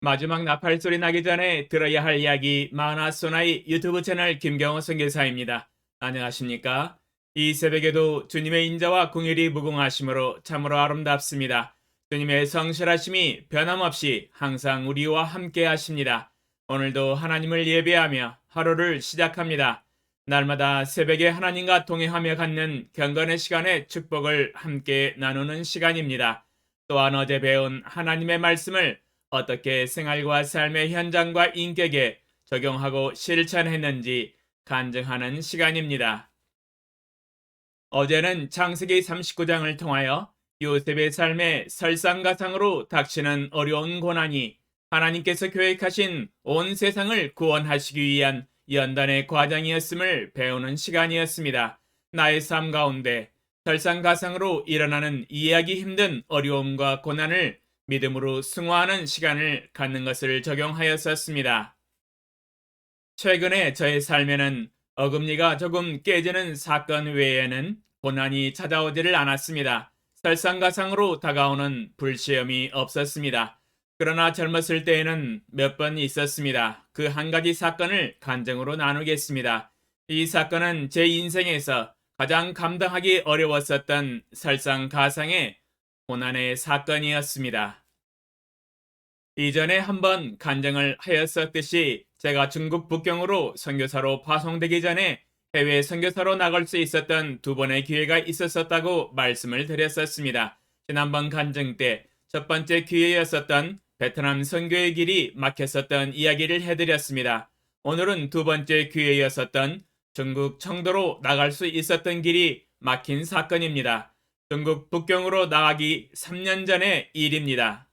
마지막 나팔 소리 나기 전에 들어야 할 이야기 마하나소나이 유튜브 채널 김경호 선교사입니다. 안녕하십니까? 이 새벽에도 주님의 인자와 긍휼이 무궁하심으로 참으로 아름답습니다. 주님의 성실하심이 변함없이 항상 우리와 함께 하십니다. 오늘도 하나님을 예배하며 하루를 시작합니다. 날마다 새벽에 하나님과 동행하며 갖는 경건의 시간의 축복을 함께 나누는 시간입니다. 또한 어제 배운 하나님의 말씀을 어떻게 생활과 삶의 현장과 인격에 적용하고 실천했는지 간증하는 시간입니다. 어제는 창세기 39장을 통하여 요셉의 삶에 설상가상으로 닥치는 어려운 고난이 하나님께서 계획하신 온 세상을 구원하시기 위한 연단의 과정이었음을 배우는 시간이었습니다. 나의 삶 가운데 설상가상으로 일어나는 이해하기 힘든 어려움과 고난을 믿음으로 승화하는 시간을 갖는 것을 적용하였었습니다. 최근에 저의 삶에는 어금니가 조금 깨지는 사건 외에는 고난이 찾아오지를 않았습니다. 설상가상으로 다가오는 불시험이 없었습니다. 그러나 젊었을 때에는 몇 번 있었습니다. 그 한 가지 사건을 간증으로 나누겠습니다. 이 사건은 제 인생에서 가장 감당하기 어려웠었던 설상가상의 고난의 사건이었습니다. 이전에 한번 간증을 하였었듯이 제가 중국 북경으로 선교사로 파송되기 전에 해외 선교사로 나갈 수 있었던 두 번의 기회가 있었다고 말씀을 드렸었습니다. 지난번 간증 때 첫 번째 기회였었던 베트남 선교의 길이 막혔었던 이야기를 해드렸습니다. 오늘은 두 번째 기회였었던 중국 청도로 나갈 수 있었던 길이 막힌 사건입니다. 중국 북경으로 나가기 3년 전의 일입니다.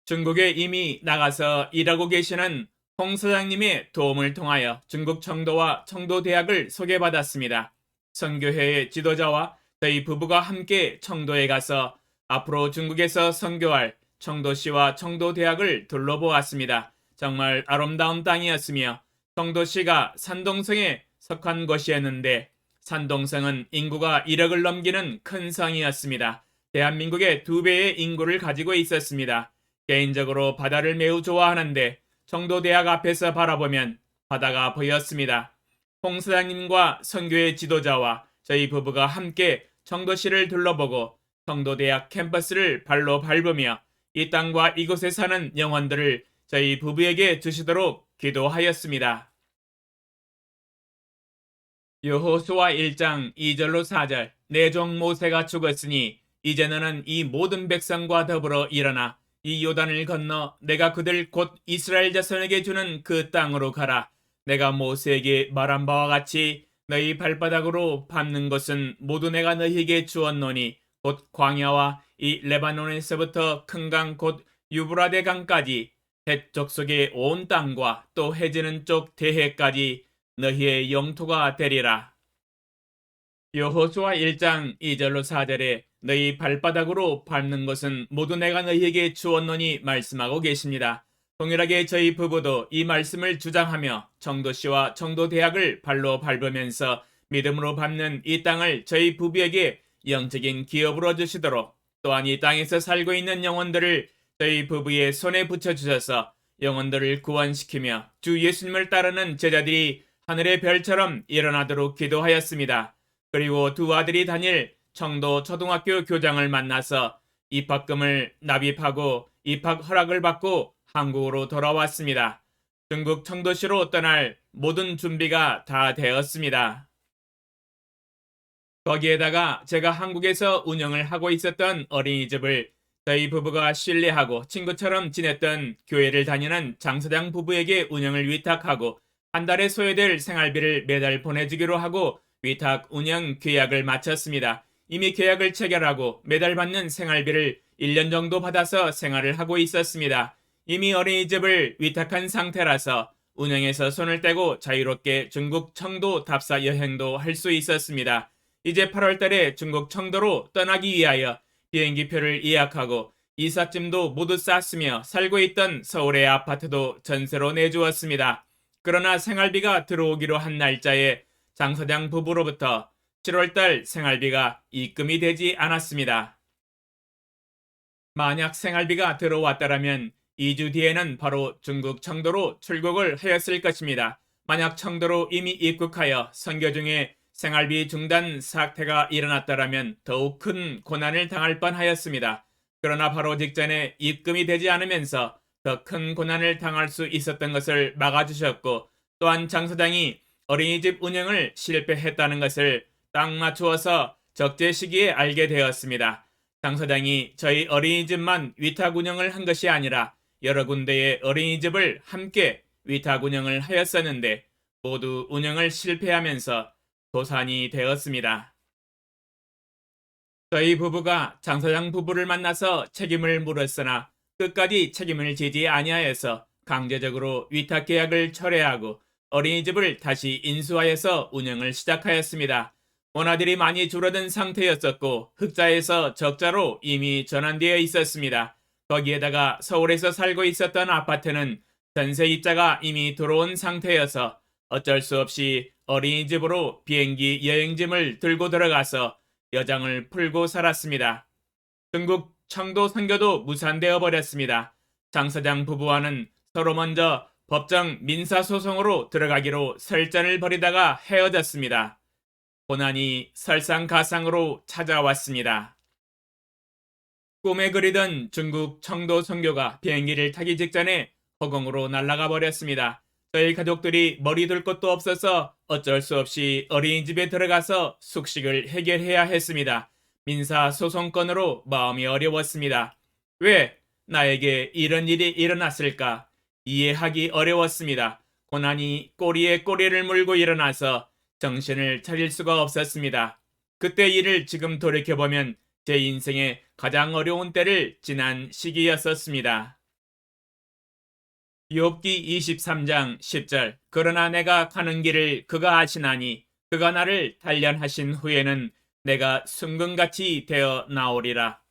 중국에 이미 나가서 일하고 계시는 홍 사장님의 도움을 통하여 중국 청도와 청도대학을 소개받았습니다. 선교회의 지도자와 저희 부부가 함께 청도에 가서 앞으로 중국에서 선교할 청도시와 청도대학을 둘러보았습니다. 정말 아름다운 땅이었으며 청도시가 산동성에 속한 곳이었는데 산동성은 인구가 1억을 넘기는 큰 성이었습니다. 대한민국의 2배의 인구를 가지고 있었습니다. 개인적으로 바다를 매우 좋아하는데 청도대학 앞에서 바라보면 바다가 보였습니다. 홍 사장님과 선교회 지도자와 저희 부부가 함께 청도시를 둘러보고 청도대학 캠퍼스를 발로 밟으며 이 땅과 이곳에 사는 영혼들을 저희 부부에게 주시도록 기도하였습니다. 여호수아 1장 2절로 4절 내 종 모세가 죽었으니 이제 너는 이 모든 백성과 더불어 일어나 이 요단을 건너 내가 그들 곧 이스라엘 자손에게 주는 그 땅으로 가라. 내가 모세에게 말한 바와 같이 너희 발바닥으로 밟는 것은 모두 내가 너희에게 주었노니 곧 광야와 이 레바논에서부터 큰 강 곧 유브라데 강까지 해쪽 속의 온 땅과 또 해지는 쪽 대해까지 너희의 영토가 되리라. 여호수아 1장 2절로 4절에 너희 발바닥으로 밟는 것은 모두 내가 너희에게 주었노니 말씀하고 계십니다. 동일하게 저희 부부도 이 말씀을 주장하며 청도시와 청도대학을 발로 밟으면서 믿음으로 밟는 이 땅을 저희 부부에게 영적인 기업으로 주시도록 또한 이 땅에서 살고 있는 영혼들을 저희 부부의 손에 붙여주셔서 영혼들을 구원시키며 주 예수님을 따르는 제자들이 하늘의 별처럼 일어나도록 기도하였습니다. 그리고 두 아들이 다닐 청도 초등학교 교장을 만나서 입학금을 납입하고 입학 허락을 받고 한국으로 돌아왔습니다. 중국 청도시로 떠날 모든 준비가 다 되었습니다. 거기에다가 제가 한국에서 운영을 하고 있었던 어린이집을 저희 부부가 신뢰하고 친구처럼 지냈던 교회를 다니는 장사장 부부에게 운영을 위탁하고 한 달에 소요될 생활비를 매달 보내주기로 하고 위탁 운영 계약을 마쳤습니다. 이미 계약을 체결하고 매달 받는 생활비를 1년 정도 받아서 생활을 하고 있었습니다. 이미 어린이집을 위탁한 상태라서 운영에서 손을 떼고 자유롭게 중국 청도 답사 여행도 할 수 있었습니다. 이제 8월 달에 중국 청도로 떠나기 위하여 비행기표를 예약하고 이삿짐도 모두 쌌으며 살고 있던 서울의 아파트도 전세로 내주었습니다. 그러나 생활비가 들어오기로 한 날짜에 장 사장 부부로부터 7월달 생활비가 입금이 되지 않았습니다. 만약 생활비가 들어왔다면 2주 뒤에는 바로 중국 청도로 출국을 하였을 것입니다. 만약 청도로 이미 입국하여 선교 중에 생활비 중단 사태가 일어났더라면 더욱 큰 고난을 당할 뻔하였습니다. 그러나 바로 직전에 입금이 되지 않으면서 더 큰 고난을 당할 수 있었던 것을 막아주셨고, 또한 장 사장이 어린이집 운영을 실패했다는 것을 딱 맞추어서 적재 시기에 알게 되었습니다. 장 사장이 저희 어린이집만 위탁 운영을 한 것이 아니라 여러 군데의 어린이집을 함께 위탁 운영을 하였었는데 모두 운영을 실패하면서 도산이 되었습니다. 저희 부부가 장 사장 부부를 만나서 책임을 물었으나 끝까지 책임을 지지 아니하여서 강제적으로 위탁 계약을 철회하고 어린이집을 다시 인수하여서 운영을 시작하였습니다. 원화들이 많이 줄어든 상태였었고 흑자에서 적자로 이미 전환되어 있었습니다. 거기에다가 서울에서 살고 있었던 아파트는 전세 입자가 이미 들어온 상태여서 어쩔 수 없이 어린이집으로 비행기 여행짐을 들고 들어가서 여장을 풀고 살았습니다. 중국 청도 선교도 무산되어 버렸습니다. 장 사장 부부와는 서로 먼저 법정 민사소송으로 들어가기로 설전을 벌이다가 헤어졌습니다. 고난이 설상가상으로 찾아왔습니다. 꿈에 그리던 중국 청도 선교가 비행기를 타기 직전에 허공으로 날아가 버렸습니다. 저희 가족들이 머리 둘 것도 없어서 어쩔 수 없이 어린이집에 들어가서 숙식을 해결해야 했습니다. 민사소송건으로 마음이 어려웠습니다. 왜 나에게 이런 일이 일어났을까? 이해하기 어려웠습니다. 고난이 꼬리에 꼬리를 물고 일어나서 정신을 차릴 수가 없었습니다. 그때 일을 지금 돌이켜보면 제 인생의 가장 어려운 때를 지난 시기였었습니다. 욥기 23장 10절. 그러나 내가 가는 길을 그가 아시나니 그가 나를 단련하신 후에는 내가 순금같이 되어 나오리라.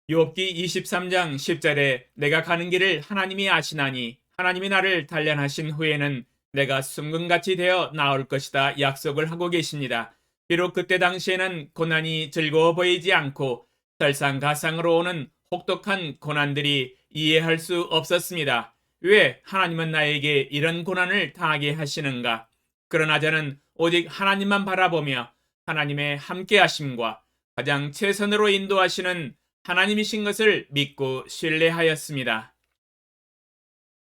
욥기 23장 10절에 내가 가는 길을 하나님이 아시나니 하나님이 나를 단련하신 후에는 내가 순금같이 되어 나올 것이다 약속을 하고 계십니다. 비록 그때 당시에는 고난이 즐거워 보이지 않고 설상가상으로 오는 혹독한 고난들이 이해할 수 없었습니다. 왜 하나님은 나에게 이런 고난을 당하게 하시는가? 그러나 저는 오직 하나님만 바라보며 하나님의 함께하심과 가장 최선으로 인도하시는 하나님이신 것을 믿고 신뢰하였습니다.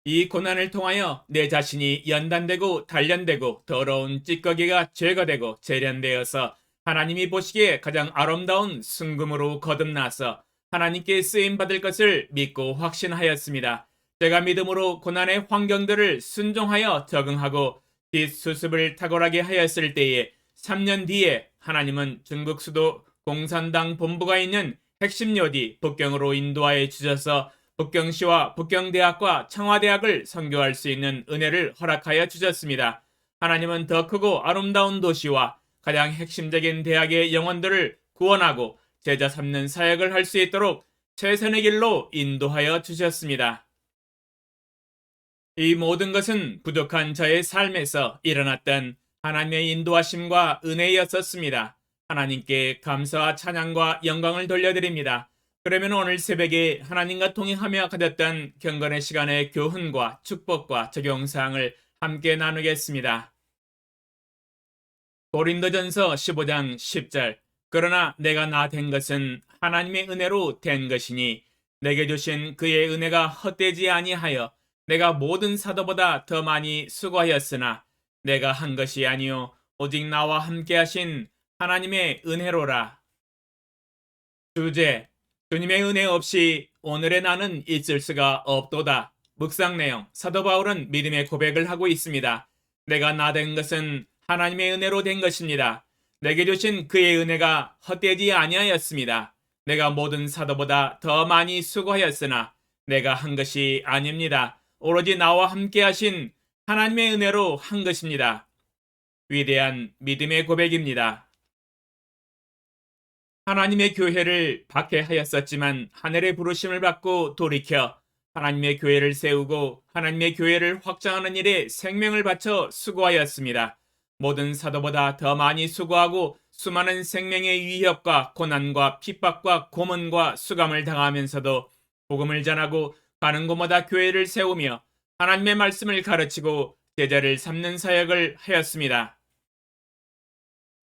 이 고난을 통하여 내 자신이 연단되고 단련되고 더러운 찌꺼기가 제거되고 재련되어서 하나님이 보시기에 가장 아름다운 순금으로 거듭나서 하나님께 쓰임받을 것을 믿고 확신하였습니다. 제가 믿음으로 고난의 환경들을 순종하여 적응하고 뒷수습을 탁월하게 하였을 때에 3년 뒤에 하나님은 중국 수도 공산당 본부가 있는 핵심 요지 북경으로 인도하여 주셔서 북경시와 북경대학과 청와대학을 선교할 수 있는 은혜를 허락하여 주셨습니다. 하나님은 더 크고 아름다운 도시와 가장 핵심적인 대학의 영혼들을 구원하고 제자 삼는 사역을 할 수 있도록 최선의 길로 인도하여 주셨습니다. 이 모든 것은 부족한 저의 삶에서 일어났던 하나님의 인도하심과 은혜였었습니다. 하나님께 감사와 찬양과 영광을 돌려드립니다. 그러면 오늘 새벽에 하나님과 동행하며 가졌던 경건의 시간의 교훈과 축복과 적용사항을 함께 나누겠습니다. 고린도전서 15장 10절. 그러나 내가 나 된 것은 하나님의 은혜로 된 것이니 내게 주신 그의 은혜가 헛되지 아니하여 내가 모든 사도보다 더 많이 수고하였으나 내가 한 것이 아니요 오직 나와 함께 하신 하나님의 은혜로라. 주제. 주님의 은혜 없이 오늘의 나는 있을 수가 없도다. 묵상 내용. 사도 바울은 믿음의 고백을 하고 있습니다. 내가 나 된 것은 하나님의 은혜로 된 것입니다. 내게 주신 그의 은혜가 헛되지 아니하였습니다. 내가 모든 사도보다 더 많이 수고하였으나 내가 한 것이 아닙니다. 오로지 나와 함께 하신 하나님의 은혜로 한 것입니다. 위대한 믿음의 고백입니다. 하나님의 교회를 박해하였었지만 하늘의 부르심을 받고 돌이켜 하나님의 교회를 세우고 하나님의 교회를 확장하는 일에 생명을 바쳐 수고하였습니다. 모든 사도보다 더 많이 수고하고 수많은 생명의 위협과 고난과 핍박과 고문과 수감을 당하면서도 복음을 전하고 가는 곳마다 교회를 세우며 하나님의 말씀을 가르치고 제자를 삼는 사역을 하였습니다.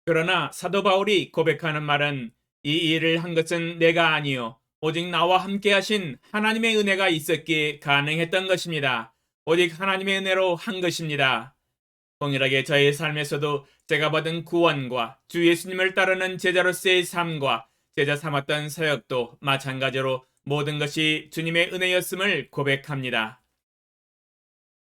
그러나 사도 바울이 고백하는 말은 이 일을 한 것은 내가 아니요 오직 나와 함께 하신 하나님의 은혜가 있었기에 가능했던 것입니다. 오직 하나님의 은혜로 한 것입니다. 동일하게 저의 삶에서도 제가 받은 구원과 주 예수님을 따르는 제자로서의 삶과 제자 삼았던 사역도 마찬가지로 모든 것이 주님의 은혜였음을 고백합니다.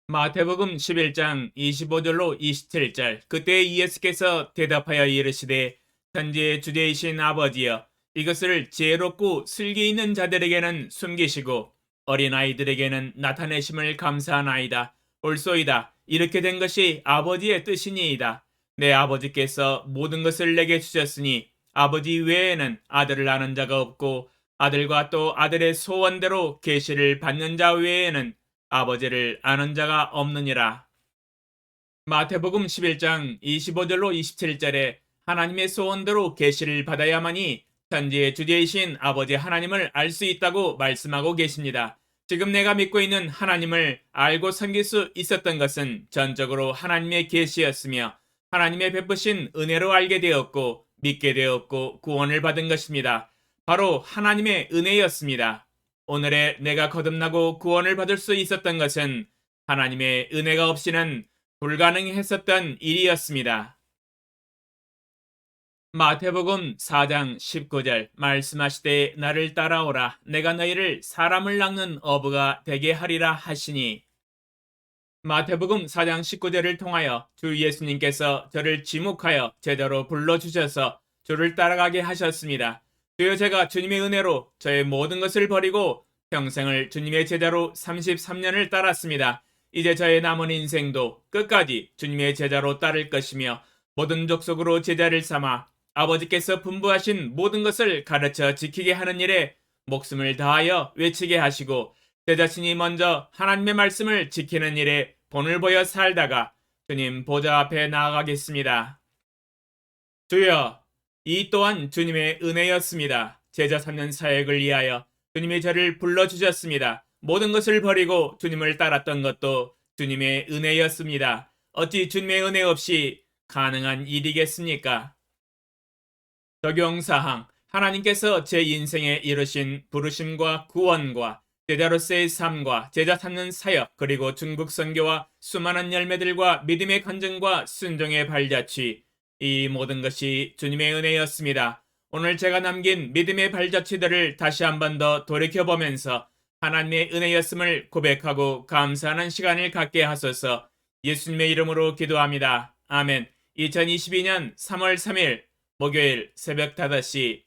마태복음 11장 25절로 27절 그때 예수께서 대답하여 이르시되 천지의 주제이신 아버지여 이것을 지혜롭고 슬기 있는 자들에게는 숨기시고 어린아이들에게는 나타내심을 감사하나이다. 옳소이다. 이렇게 된 것이 아버지의 뜻이니이다. 내 아버지께서 모든 것을 내게 주셨으니 아버지 외에는 아들을 아는 자가 없고 아들과 또 아들의 소원대로 계시를 받는 자 외에는 아버지를 아는 자가 없느니라. 마태복음 11장 25절로 27절에 하나님의 소원대로 계시를 받아야만이 천지의 주제이신 아버지 하나님을 알 수 있다고 말씀하고 계십니다. 지금 내가 믿고 있는 하나님을 알고 섬길 수 있었던 것은 전적으로 하나님의 계시였으며 하나님의 베푸신 은혜로 알게 되었고 믿게 되었고 구원을 받은 것입니다. 바로 하나님의 은혜였습니다. 오늘의 내가 거듭나고 구원을 받을 수 있었던 것은 하나님의 은혜가 없이는 불가능했었던 일이었습니다. 마태복음 4장 19절 말씀하시되 나를 따라오라 내가 너희를 사람을 낚는 어부가 되게 하리라 하시니 마태복음 4장 19절을 통하여 주 예수님께서 저를 지목하여 제자로 불러주셔서 주를 따라가게 하셨습니다. 주여 제가 주님의 은혜로 저의 모든 것을 버리고 평생을 주님의 제자로 33년을 따랐습니다. 이제 저의 남은 인생도 끝까지 주님의 제자로 따를 것이며 모든 족속으로 제자를 삼아 아버지께서 분부하신 모든 것을 가르쳐 지키게 하는 일에 목숨을 다하여 외치게 하시고 제 자신이 먼저 하나님의 말씀을 지키는 일에 본을 보여 살다가 주님 보좌 앞에 나아가겠습니다. 주여, 이 또한 주님의 은혜였습니다. 제자 삼는 사역을 위하여 주님이 저를 불러주셨습니다. 모든 것을 버리고 주님을 따랐던 것도 주님의 은혜였습니다. 어찌 주님의 은혜 없이 가능한 일이겠습니까? 적용사항, 하나님께서 제 인생에 이루신 부르심과 구원과 제자로서의 삶과 제자 삼는 사역 그리고 중국 선교와 수많은 열매들과 믿음의 간증과 순종의 발자취 이 모든 것이 주님의 은혜였습니다. 오늘 제가 남긴 믿음의 발자취들을 다시 한 번 더 돌이켜보면서 하나님의 은혜였음을 고백하고 감사하는 시간을 갖게 하소서. 예수님의 이름으로 기도합니다. 아멘. 2022년 3월 3일 목요일 새벽 5시